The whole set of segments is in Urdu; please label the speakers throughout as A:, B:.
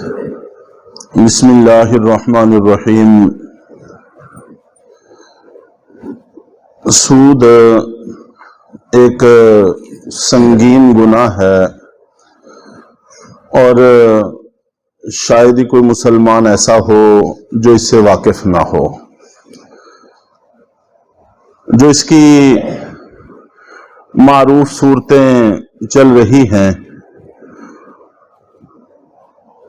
A: بسم اللہ الرحمن الرحیم۔ سود ایک سنگین گناہ ہے اور شاید ہی کوئی مسلمان ایسا ہو جو اس سے واقف نہ ہو۔ جو اس کی معروف صورتیں چل رہی ہیں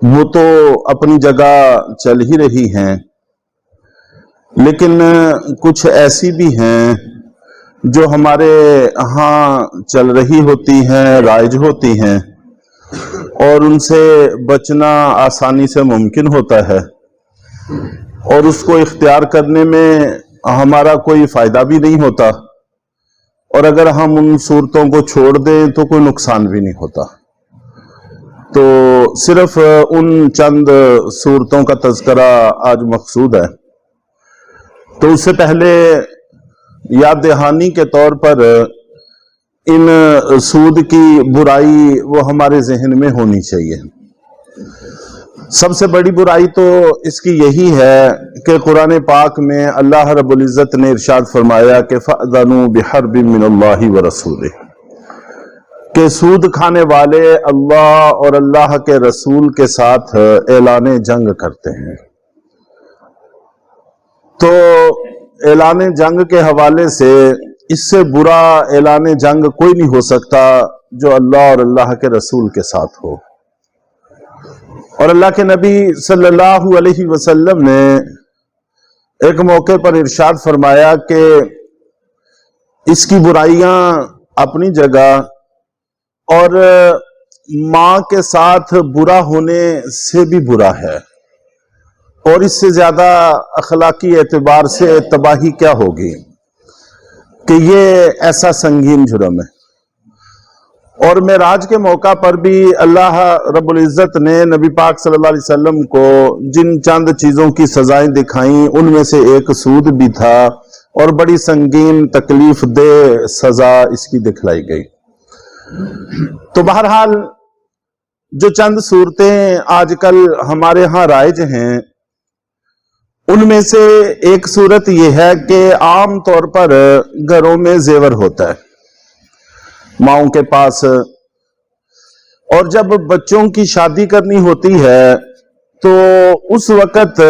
A: وہ تو اپنی جگہ چل ہی رہی ہیں، لیکن کچھ ایسی بھی ہیں جو ہمارے ہاں چل رہی ہوتی ہیں، رائج ہوتی ہیں، اور ان سے بچنا آسانی سے ممکن ہوتا ہے، اور اس کو اختیار کرنے میں ہمارا کوئی فائدہ بھی نہیں ہوتا، اور اگر ہم ان صورتوں کو چھوڑ دیں تو کوئی نقصان بھی نہیں ہوتا۔ تو صرف ان چند صورتوں کا تذکرہ آج مقصود ہے۔ تو اس سے پہلے یاد دہانی کے طور پر ان سود کی برائی وہ ہمارے ذہن میں ہونی چاہیے۔ سب سے بڑی برائی تو اس کی یہی ہے کہ قرآن پاک میں اللہ رب العزت نے ارشاد فرمایا کہ فَأْذَنُوا بِحَرْبٍ مِّنَ اللَّهِ وَرَسُولِهِ، کہ سود کھانے والے اللہ اور اللہ کے رسول کے ساتھ اعلان جنگ کرتے ہیں۔ تو اعلان جنگ کے حوالے سے اس سے برا اعلان جنگ کوئی نہیں ہو سکتا جو اللہ اور اللہ کے رسول کے ساتھ ہو۔ اور اللہ کے نبی صلی اللہ علیہ وسلم نے ایک موقع پر ارشاد فرمایا کہ اس کی برائیاں اپنی جگہ، اور ماں کے ساتھ برا ہونے سے بھی برا ہے، اور اس سے زیادہ اخلاقی اعتبار سے تباہی کیا ہوگی کہ یہ ایسا سنگین جرم ہے۔ اور معراج کے موقع پر بھی اللہ رب العزت نے نبی پاک صلی اللہ علیہ وسلم کو جن چند چیزوں کی سزائیں دکھائیں ان میں سے ایک سود بھی تھا، اور بڑی سنگین تکلیف دہ سزا اس کی دکھلائی گئی۔ تو بہرحال جو چند صورتیں آج کل ہمارے ہاں رائج ہیں ان میں سے ایک صورت یہ ہے کہ عام طور پر گھروں میں زیور ہوتا ہے ماؤں کے پاس، اور جب بچوں کی شادی کرنی ہوتی ہے تو اس وقت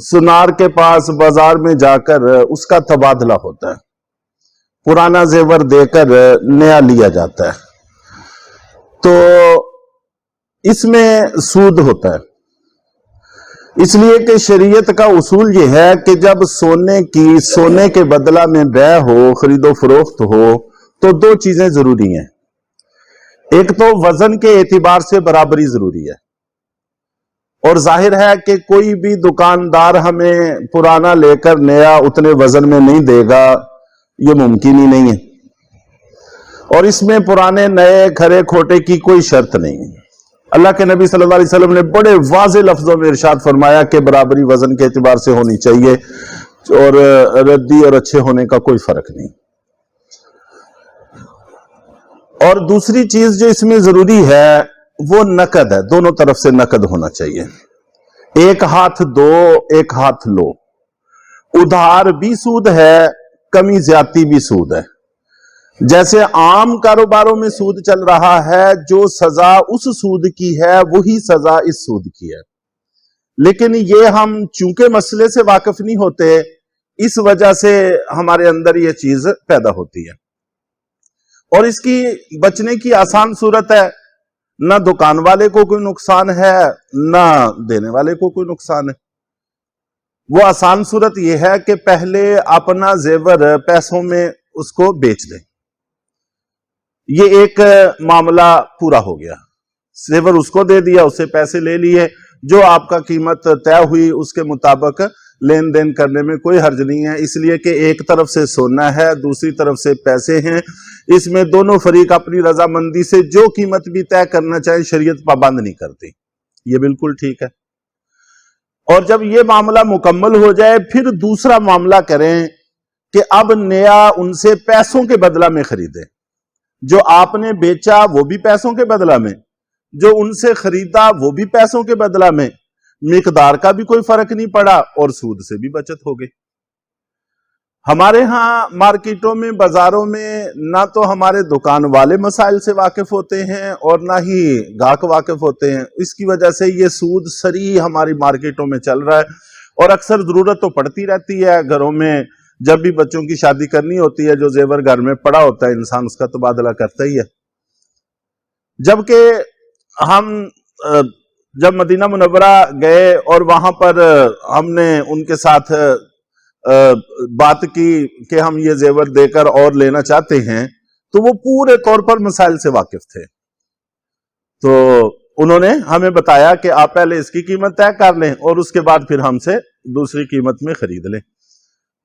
A: سنار کے پاس بازار میں جا کر اس کا تبادلہ ہوتا ہے، پرانا زیور دے کر نیا لیا جاتا ہے۔ تو اس میں سود ہوتا ہے، اس لیے کہ شریعت کا اصول یہ ہے کہ جب سونے کے بدلہ میں بیع ہو، خرید و فروخت ہو، تو دو چیزیں ضروری ہیں۔ ایک تو وزن کے اعتبار سے برابری ضروری ہے، اور ظاہر ہے کہ کوئی بھی دکاندار ہمیں پرانا لے کر نیا اتنے وزن میں نہیں دے گا، یہ ممکن ہی نہیں ہے، اور اس میں پرانے نئے کھرے کھوٹے کی کوئی شرط نہیں ہے۔ اللہ کے نبی صلی اللہ علیہ وسلم نے بڑے واضح لفظوں میں ارشاد فرمایا کہ برابری وزن کے اعتبار سے ہونی چاہیے، اور ردی اور اچھے ہونے کا کوئی فرق نہیں۔ اور دوسری چیز جو اس میں ضروری ہے وہ نقد ہے، دونوں طرف سے نقد ہونا چاہیے۔ ایک ہاتھ دو، ایک ہاتھ لو۔ ادھار بھی سود ہے، کمی زیادتی بھی سود ہے۔ جیسے عام کاروباروں میں سود چل رہا ہے، جو سزا اس سود کی ہے وہی سزا اس سود کی ہے، لیکن یہ ہم چونکہ مسئلے سے واقف نہیں ہوتے، اس وجہ سے ہمارے اندر یہ چیز پیدا ہوتی ہے۔ اور اس کی بچنے کی آسان صورت ہے، نہ دکان والے کو کوئی نقصان ہے نہ دینے والے کو کوئی نقصان ہے۔ وہ آسان صورت یہ ہے کہ پہلے اپنا زیور پیسوں میں اس کو بیچ دیں، یہ ایک معاملہ پورا ہو گیا، زیور اس کو دے دیا، اسے پیسے لے لیے، جو آپ کا قیمت طے ہوئی اس کے مطابق لین دین کرنے میں کوئی حرج نہیں ہے، اس لیے کہ ایک طرف سے سونا ہے، دوسری طرف سے پیسے ہیں، اس میں دونوں فریق اپنی رضامندی سے جو قیمت بھی طے کرنا چاہیں شریعت پابند نہیں کرتی، یہ بالکل ٹھیک ہے۔ اور جب یہ معاملہ مکمل ہو جائے پھر دوسرا معاملہ کریں کہ اب نیا ان سے پیسوں کے بدلہ میں خریدیں، جو آپ نے بیچا وہ بھی پیسوں کے بدلہ میں، جو ان سے خریدا وہ بھی پیسوں کے بدلہ میں، مقدار کا بھی کوئی فرق نہیں پڑا اور سود سے بھی بچت ہو گئی۔ ہمارے ہاں مارکیٹوں میں، بازاروں میں نہ تو ہمارے دکان والے مسائل سے واقف ہوتے ہیں اور نہ ہی گاہک واقف ہوتے ہیں، اس کی وجہ سے یہ سود سری ہماری مارکیٹوں میں چل رہا ہے، اور اکثر ضرورت تو پڑتی رہتی ہے گھروں میں، جب بھی بچوں کی شادی کرنی ہوتی ہے جو زیور گھر میں پڑا ہوتا ہے انسان اس کا تبادلہ کرتا ہی ہے۔ جبکہ ہم جب مدینہ منورہ گئے اور وہاں پر ہم نے ان کے ساتھ بات کی کہ ہم یہ زیور دے کر اور لینا چاہتے ہیں، تو وہ پورے طور پر مسائل سے واقف تھے، تو انہوں نے ہمیں بتایا کہ آپ پہلے اس کی قیمت طے کر لیں اور اس کے بعد پھر ہم سے دوسری قیمت میں خرید لیں۔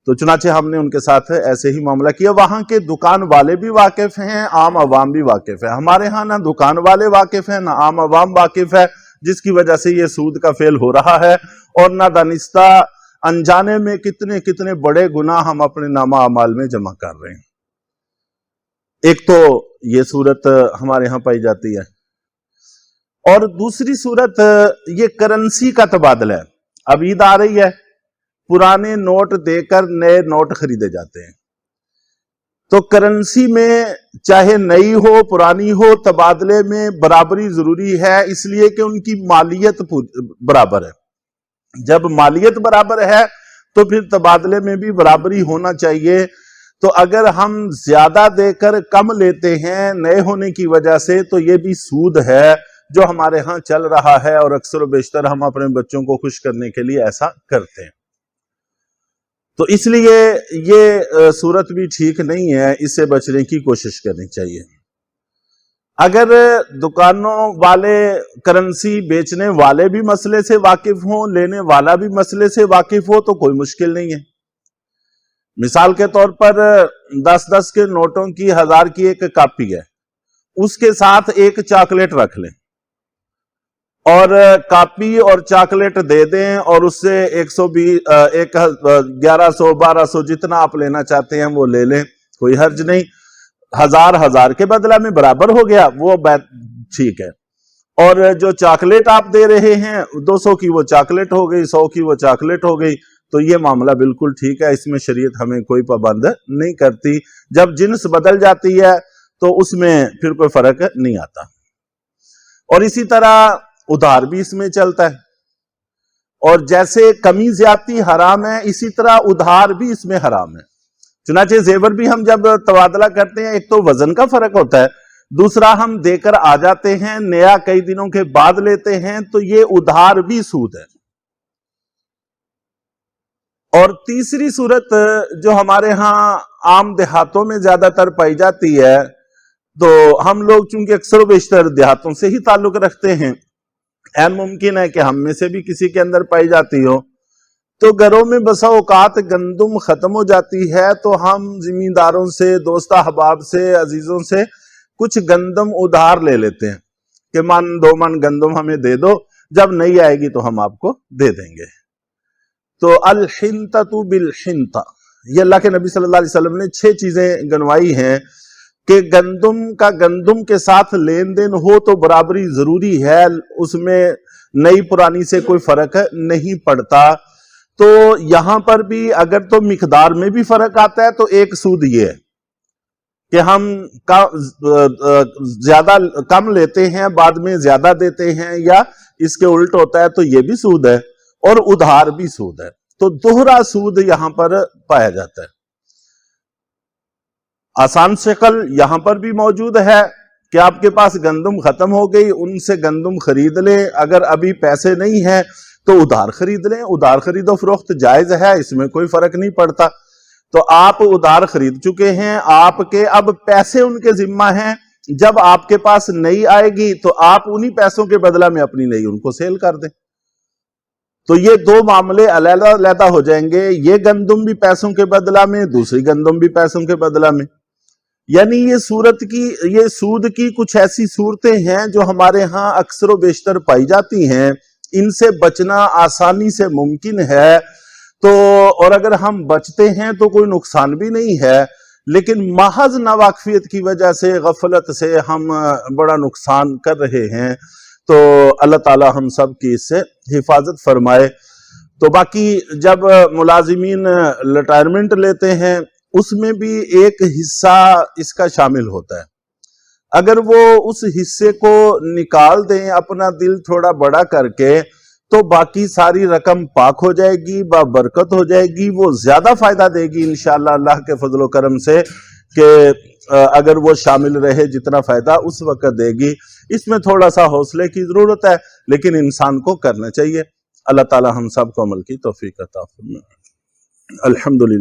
A: تو چنانچہ ہم نے ان کے ساتھ ایسے ہی معاملہ کیا۔ وہاں کے دکان والے بھی واقف ہیں، عام عوام بھی واقف ہے۔ ہمارے ہاں نہ دکان والے واقف ہیں نہ عام عوام واقف ہے، جس کی وجہ سے یہ سود کا فعل ہو رہا ہے، اور نہ دانستہ انجانے میں کتنے کتنے بڑے گناہ ہم اپنے نامہ اعمال میں جمع کر رہے ہیں۔ ایک تو یہ صورت ہمارے ہاں پائی جاتی ہے، اور دوسری صورت یہ کرنسی کا تبادلہ ہے۔ اب عید آ رہی ہے، پرانے نوٹ دے کر نئے نوٹ خریدے جاتے ہیں، تو کرنسی میں چاہے نئی ہو پرانی ہو تبادلے میں برابری ضروری ہے، اس لیے کہ ان کی مالیت برابر ہے۔ جب مالیت برابر ہے تو پھر تبادلے میں بھی برابری ہونا چاہیے۔ تو اگر ہم زیادہ دے کر کم لیتے ہیں نئے ہونے کی وجہ سے تو یہ بھی سود ہے جو ہمارے ہاں چل رہا ہے، اور اکثر و بیشتر ہم اپنے بچوں کو خوش کرنے کے لیے ایسا کرتے ہیں۔ تو اس لیے یہ صورت بھی ٹھیک نہیں ہے، اس سے بچنے کی کوشش کرنی چاہیے۔ اگر دکانوں والے، کرنسی بیچنے والے بھی مسئلے سے واقف ہوں، لینے والا بھی مسئلے سے واقف ہو تو کوئی مشکل نہیں ہے۔ مثال کے طور پر 10 کے نوٹوں کی 1000 کی ایک کاپی ہے، اس کے ساتھ ایک چاکلیٹ رکھ لیں اور کاپی اور چاکلیٹ دے دیں، اور اس سے 1100 1200 جتنا آپ لینا چاہتے ہیں وہ لے لیں، کوئی حرج نہیں۔ 1000 کے بدلہ میں برابر ہو گیا، وہ بات ٹھیک ہے۔ اور جو چاکلیٹ آپ دے رہے ہیں 200 کی وہ چاکلیٹ ہو گئی، 100 کی وہ چاکلیٹ ہو گئی، تو یہ معاملہ بالکل ٹھیک ہے، اس میں شریعت ہمیں کوئی پابند نہیں کرتی۔ جب جنس بدل جاتی ہے تو اس میں پھر کوئی فرق نہیں آتا۔ اور اسی طرح ادھار بھی اس میں چلتا ہے، اور جیسے کمی زیادتی حرام ہے اسی طرح ادھار بھی اس میں حرام ہے۔ چنانچہ زیور بھی ہم جب تبادلہ کرتے ہیں، ایک تو وزن کا فرق ہوتا ہے، دوسرا ہم دے کر آ جاتے ہیں، نیا کئی دنوں کے بعد لیتے ہیں، تو یہ ادھار بھی سود ہے۔ اور تیسری صورت جو ہمارے ہاں عام دیہاتوں میں زیادہ تر پائی جاتی ہے، تو ہم لوگ چونکہ اکثر و بیشتر دیہاتوں سے ہی تعلق رکھتے ہیں، این ممکن ہے کہ ہم میں سے بھی کسی کے اندر پائی جاتی ہو، تو گھروں میں بسا اوقات گندم ختم ہو جاتی ہے تو ہم زمینداروں سے، دوست احباب سے، عزیزوں سے کچھ گندم ادھار لے لیتے ہیں کہ 2 من گندم ہمیں دے دو، جب نہیں آئے گی تو ہم آپ کو دے دیں گے۔ تو الحنطۃ بالحنطہ، یہ اللہ کے نبی صلی اللہ علیہ وسلم نے 6 چیزیں گنوائی ہیں کہ گندم کا گندم کے ساتھ لین دین ہو تو برابری ضروری ہے، اس میں نئی پرانی سے کوئی فرق نہیں پڑتا۔ تو یہاں پر بھی اگر تو مقدار میں بھی فرق آتا ہے تو ایک سود یہ ہے کہ ہم زیادہ کم لیتے ہیں بعد میں زیادہ دیتے ہیں، یا اس کے الٹ ہوتا ہے، تو یہ بھی سود ہے، اور ادھار بھی سود ہے۔ تو دوہرا سود یہاں پر پایا جاتا ہے۔ آسان شکل یہاں پر بھی موجود ہے کہ آپ کے پاس گندم ختم ہو گئی، ان سے گندم خرید لیں، اگر ابھی پیسے نہیں ہیں تو ادھار خرید لیں، ادھار خرید و فروخت جائز ہے، اس میں کوئی فرق نہیں پڑتا۔ تو آپ ادھار خرید چکے ہیں، آپ کے اب پیسے ان کے ذمہ ہیں، جب آپ کے پاس نئی آئے گی تو آپ انہی پیسوں کے بدلہ میں اپنی نئی ان کو سیل کر دیں۔ تو یہ 2 معاملے علیحدہ علیحدہ ہو جائیں گے، یہ گندم بھی پیسوں کے بدلہ میں، دوسری گندم بھی پیسوں کے بدلہ میں۔ یعنی یہ سود کی کچھ ایسی صورتیں ہیں جو ہمارے ہاں اکثر و بیشتر پائی جاتی ہیں، ان سے بچنا آسانی سے ممکن ہے۔ تو اور اگر ہم بچتے ہیں تو کوئی نقصان بھی نہیں ہے، لیکن محض ناواقفیت کی وجہ سے، غفلت سے ہم بڑا نقصان کر رہے ہیں۔ تو اللہ تعالی ہم سب کی اس سے حفاظت فرمائے۔ تو باقی جب ملازمین ریٹائرمنٹ لیتے ہیں اس میں بھی ایک حصہ اس کا شامل ہوتا ہے، اگر وہ اس حصے کو نکال دیں اپنا دل تھوڑا بڑا کر کے تو باقی ساری رقم پاک ہو جائے گی، بابرکت ہو جائے گی، وہ زیادہ فائدہ دے گی انشاءاللہ اللہ کے فضل و کرم سے، کہ اگر وہ شامل رہے جتنا فائدہ اس وقت دے گی۔ اس میں تھوڑا سا حوصلے کی ضرورت ہے لیکن انسان کو کرنا چاہیے۔ اللہ تعالی ہم سب کو عمل کی توفیق عطا فرمائے۔ الحمدللہ۔